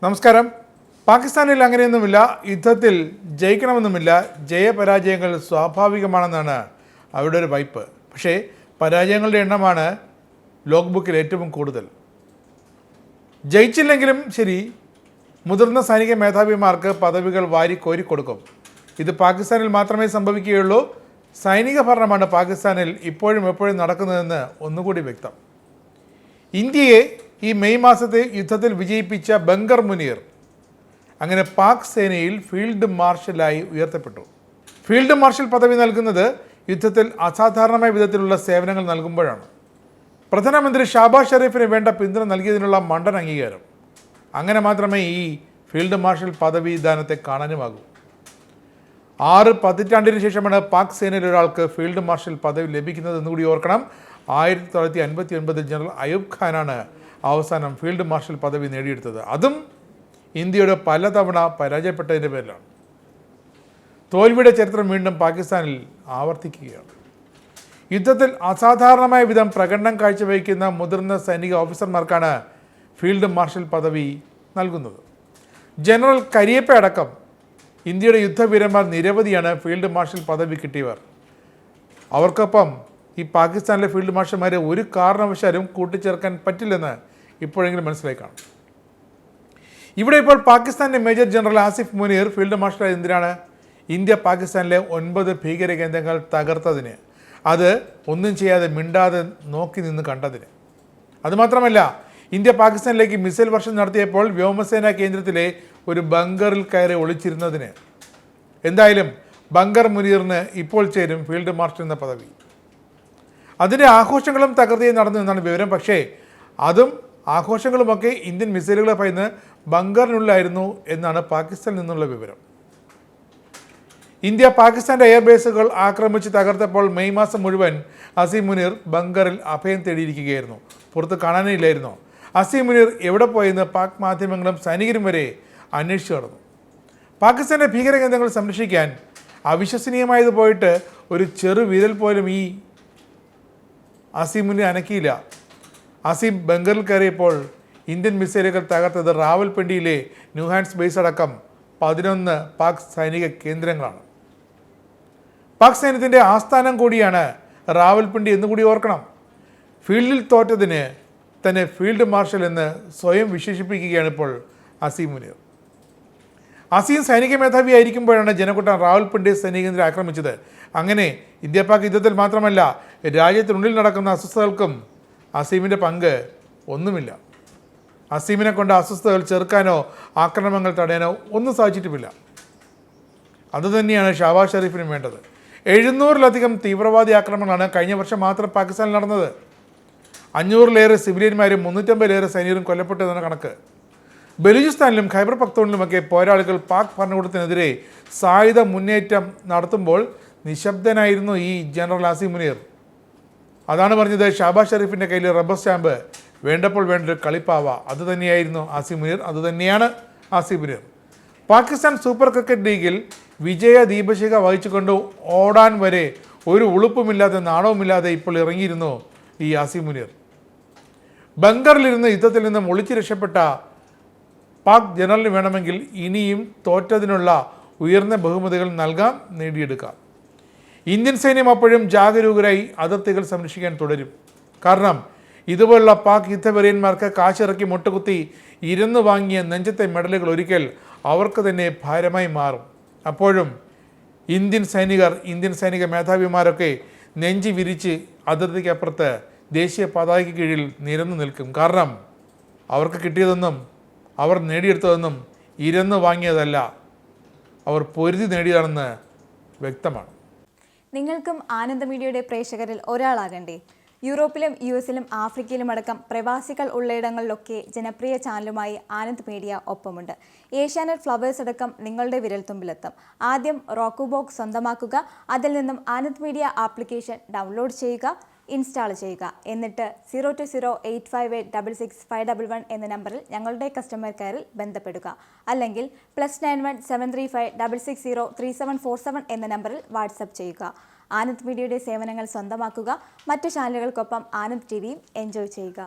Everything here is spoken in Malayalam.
നമസ്കാരം. പാകിസ്ഥാനിൽ അങ്ങനെയൊന്നുമില്ല. യുദ്ധത്തിൽ ജയിക്കണമെന്നുമില്ല. ജയപരാജയങ്ങൾ സ്വാഭാവികമാണെന്നാണ് അവരുടെ ഒരു വയ്പ്. പക്ഷേ പരാജയങ്ങളുടെ എണ്ണമാണ് ലോഗ് ബുക്കിൽ ഏറ്റവും കൂടുതൽ. ജയിച്ചില്ലെങ്കിലും ശരി, മുതിർന്ന സൈനിക മേധാവിമാർക്ക് പദവികൾ വാരി കൊടുക്കും. ഇത് പാകിസ്ഥാനിൽ മാത്രമേ സംഭവിക്കുകയുള്ളൂ. സൈനിക ഭരണമാണ് പാകിസ്ഥാനിൽ ഇപ്പോഴും എപ്പോഴും നടക്കുന്നതെന്ന് ഒന്നുകൂടി വ്യക്തം. ഇന്ത്യയെ ഈ മെയ് മാസത്തെ യുദ്ധത്തിൽ വിജയിപ്പിച്ച ബങ്കർ മുനീർ അങ്ങനെ പാക് സേനയിൽ ഫീൽഡ് മാർഷലായി ഉയർത്തപ്പെട്ടു. ഫീൽഡ് മാർഷൽ പദവി നൽകുന്നത് യുദ്ധത്തിൽ അസാധാരണമായ വിധത്തിലുള്ള സേവനങ്ങൾ നൽകുമ്പോഴാണ്. പ്രധാനമന്ത്രി ഷാബാസ് ഷെരീഫിന് വേണ്ട പിന്തുണ നൽകിയതിനുള്ള മണ്ടൻ അംഗീകാരം. അങ്ങനെ മാത്രമേ ഈ ഫീൽഡ് മാർഷൽ പദവി ദാനത്തെ കാണാനുമാകൂ. 6 പതിറ്റാണ്ടിന് ശേഷമാണ് പാക് സേനയിൽ ഒരാൾക്ക് ഫീൽഡ് മാർഷൽ പദവി ലഭിക്കുന്നത് എന്നുകൂടി ഓർക്കണം. 1959 ജനറൽ അയൂബ് ഖാനാണ് അവസാനം ഫീൽഡ് മാർഷൽ പദവി നേടിയെടുത്തത്. അതും ഇന്ത്യയുടെ പലതവണ പരാജയപ്പെട്ടതിൻ്റെ പേരിലാണ്. തോൽവിയുടെ ചരിത്രം വീണ്ടും പാകിസ്ഥാനിൽ ആവർത്തിക്കുകയാണ്. യുദ്ധത്തിൽ അസാധാരണമായ വിധം പ്രകടനം കാഴ്ചവയ്ക്കുന്ന മുതിർന്ന സൈനിക ഓഫീസർമാർക്കാണ് ഫീൽഡ് മാർഷൽ പദവി നൽകുന്നത്. ജനറൽ കരിയപ്പ അടക്കം ഇന്ത്യയുടെ യുദ്ധവീരന്മാർ നിരവധിയാണ് ഫീൽഡ് മാർഷൽ പദവി കിട്ടിയവർ. അവർക്കൊപ്പം ഈ പാകിസ്ഥാനിലെ ഫീൽഡ് മാർഷൽമാരെ ഒരു കാരണവശാലും കൂട്ടിച്ചേർക്കാൻ പറ്റില്ലെന്ന് ഇപ്പോഴെങ്കിലും മനസ്സിലായി കാണും. ഇവിടെ ഇപ്പോൾ പാകിസ്ഥാൻ്റെ major general Asif Munir field മാർഷലായത് എന്തിനാണ്? ഇന്ത്യ പാകിസ്ഥാനിലെ 9 ഭീകര കേന്ദ്രങ്ങൾ തകർത്തതിന്, അത് ഒന്നും ചെയ്യാതെ മിണ്ടാതെ നോക്കി നിന്ന് കണ്ടതിന്. അതുമാത്രമല്ല, ഇന്ത്യ പാകിസ്ഥാനിലേക്ക് മിസൈൽ വർഷം നടത്തിയപ്പോൾ വ്യോമസേനാ കേന്ദ്രത്തിലെ ഒരു ബങ്കറിൽ കയറി ഒളിച്ചിരുന്നതിന്. എന്തായാലും ബങ്കർ മുനീറിന് ഇപ്പോൾ ചേരും ഫീൽഡ് മാർഷൽ എന്ന പദവി. അതിൻ്റെ ആഘോഷങ്ങളും തകൃതിയും നടന്നു എന്നാണ് വിവരം. പക്ഷേ അതും ആഘോഷങ്ങളുമൊക്കെ ഇന്ത്യൻ മിസൈലുകളെ ഭയന്ന് ബങ്കറിനുള്ളിലായിരുന്നു എന്നാണ് പാകിസ്ഥാനിൽ നിന്നുള്ള വിവരം. ഇന്ത്യ പാകിസ്ഥാൻ്റെ എയർബേസുകൾ ആക്രമിച്ച് തകർത്തപ്പോൾ മെയ് മാസം മുഴുവൻ അസീം മുനീർ ബങ്കറിൽ അഭയം തേടിയിരിക്കുകയായിരുന്നു. പുറത്ത് കാണാനേ ഇല്ലായിരുന്നു. അസീം മുനീർ എവിടെ പോയെന്ന് പാക് മാധ്യമങ്ങളും സൈനികരും വരെ അന്വേഷിച്ചു നടന്നു. പാകിസ്ഥാൻ്റെ ഭീകര കേന്ദ്രങ്ങൾ സംരക്ഷിക്കാൻ അവിശ്വസനീയമായത് പോയിട്ട് ഒരു ചെറു വിരൽ പോലും ഈ അസീം മുനീർ അനക്കിയില്ല. അസീം ബങ്കറിൽ കയറിയപ്പോൾ ഇന്ത്യൻ മിസൈലുകൾ തകർത്തത് റാവൽപിണ്ടിയിലെ ന്യൂഹാൻസ് ബേസ് അടക്കം 11 പാക് സൈനിക കേന്ദ്രങ്ങളാണ്. പാക് സൈന്യത്തിൻ്റെ ആസ്ഥാനം കൂടിയാണ് റാവൽപിണ്ടി എന്നുകൂടി ഓർക്കണം. ഫീൽഡിൽ തോറ്റതിന് തന്നെ ഫീൽഡ് മാർഷൽ എന്ന് സ്വയം വിശേഷിപ്പിക്കുകയാണ് ഇപ്പോൾ അസീം മുനീർ. അസീം സൈനിക മേധാവി ആയിരിക്കുമ്പോഴാണ് ജനക്കൂട്ടം റാവൽപിണ്ടി സൈനിക കേന്ദ്രം ആക്രമിച്ചത്. അങ്ങനെ ഇന്ത്യ പാക് യുദ്ധത്തിൽ മാത്രമല്ല, രാജ്യത്തിനുള്ളിൽ നടക്കുന്ന അസ്വസ്ഥതകൾക്കും അസീമിൻ്റെ പങ്ക് ഒന്നുമില്ല. അസീമിനെ കൊണ്ട് അസ്വസ്ഥതകൾ ചെറുക്കാനോ ആക്രമണങ്ങൾ തടയാനോ ഒന്നും സാധിച്ചിട്ടുമില്ല. അതുതന്നെയാണ് ഷാബാസ് ഷെരീഫിനും വേണ്ടത്. 700-ലധികം തീവ്രവാദി ആക്രമണങ്ങളാണ് കഴിഞ്ഞ വർഷം മാത്രം പാകിസ്ഥാനിൽ നടന്നത്. 500-ലേറെ സിവിലിയന്മാരും 350-ലേറെ സൈനികരും കൊല്ലപ്പെട്ടതെന്നാണ് കണക്ക്. ബലൂചിസ്ഥാനിലും ഖൈബർ പഖ്തൂണിലുമൊക്കെ പോരാളികൾ പാക് ഭരണകൂടത്തിനെതിരെ സായുധ മുന്നേറ്റം നടത്തുമ്പോൾ നിശബ്ദനായിരുന്നു ഈ ജനറൽ ആസിം മുനീർ. അതാണ് പറഞ്ഞത്, ഷാബാസ് ഷെരീഫിൻ്റെ കയ്യിൽ റബ്ബർ സ്റ്റാമ്പ് വേണ്ടപ്പോൾ വേണ്ടൊരു കളിപ്പാവ. അതുതന്നെയായിരുന്നു ആസിം മുനീർ, അതുതന്നെയാണ് ആസിം മുനീർ. പാകിസ്ഥാൻ സൂപ്പർ ക്രിക്കറ്റ് ലീഗിൽ വിജയ ദീപശിഖ വഹിച്ചുകൊണ്ട് ഓടാൻ വരെ ഒരു ഉളുപ്പുമില്ലാതെ നാണവുമില്ലാതെ ഇപ്പോൾ ഇറങ്ങിയിരുന്നു ഈ ആസിം മുനീർ. ബങ്കറിലിരുന്ന് യുദ്ധത്തിൽ നിന്നും ഒളിച്ചു രക്ഷപ്പെട്ട പാക് ജനറലിന് വേണമെങ്കിൽ ഇനിയും തോറ്റതിനുള്ള ഉയർന്ന ബഹുമതികൾ നൽകാം, നേടിയെടുക്കാം. ഇന്ത്യൻ സൈന്യം അപ്പോഴും ജാഗരൂകരായി അതിർത്തികൾ സംരക്ഷിക്കാൻ തുടരും. കാരണം ഇതുപോലുള്ള പാക് യുദ്ധവെറിയന്മാർക്ക് കാശിറക്കി മുട്ടുകുത്തി ഇരുന്ന് വാങ്ങിയ നെഞ്ചത്തെ മെഡലുകൾ ഒരിക്കൽ അവർക്ക് തന്നെ ഭാരമായി മാറും. അപ്പോഴും ഇന്ത്യൻ സൈനിക മേധാവിമാരൊക്കെ നെഞ്ചി വിരിച്ച് അതിർത്തിക്കപ്പുറത്ത് ദേശീയ പതാകയ്ക്ക് കീഴിൽ നിരന്നു നിൽക്കും. കാരണം അവർക്ക് കിട്ടിയതൊന്നും, അവർ നേടിയെടുത്തതൊന്നും ഇരുന്ന് വാങ്ങിയതല്ല, അവർ പൊരുതി നേടിയതാണെന്ന് വ്യക്തമാണ്. നിങ്ങൾക്കും ആനന്ദ മീഡിയയുടെ പ്രേക്ഷകരിൽ ഒരാളാകണ്ടേ? യൂറോപ്പിലും US-ലും ആഫ്രിക്കയിലും അടക്കം പ്രവാസികൾ ഉള്ളയിടങ്ങളിലൊക്കെ ജനപ്രിയ ചാനലുമായി ആനന്ദ് മീഡിയ ഒപ്പമുണ്ട്. ഏഷ്യാനെറ്റ് ഫ്ലവേഴ്സ് അടക്കം നിങ്ങളുടെ വിരൽത്തുമ്പിലെത്തും. ആദ്യം റോക്കു ബോക്സ് സ്വന്തമാക്കുക. അതിൽ നിന്നും ആനന്ദ് മീഡിയ ആപ്ലിക്കേഷൻ ഡൗൺലോഡ് ചെയ്യുക, ഇൻസ്റ്റാൾ ചെയ്യുക. എന്നിട്ട് 02085866511 എന്ന നമ്പറിൽ ഞങ്ങളുടെ കസ്റ്റമർ കെയറിൽ ബന്ധപ്പെടുക. അല്ലെങ്കിൽ +91 735 660 3747 എന്ന നമ്പറിൽ വാട്സപ്പ് ചെയ്യുക. ആനന്ദ് മീഡിയയുടെ സേവനങ്ങൾ സ്വന്തമാക്കുക. മറ്റു ചാനലുകൾക്കൊപ്പം ആനന്ദ് TVയും എൻജോയ് ചെയ്യുക.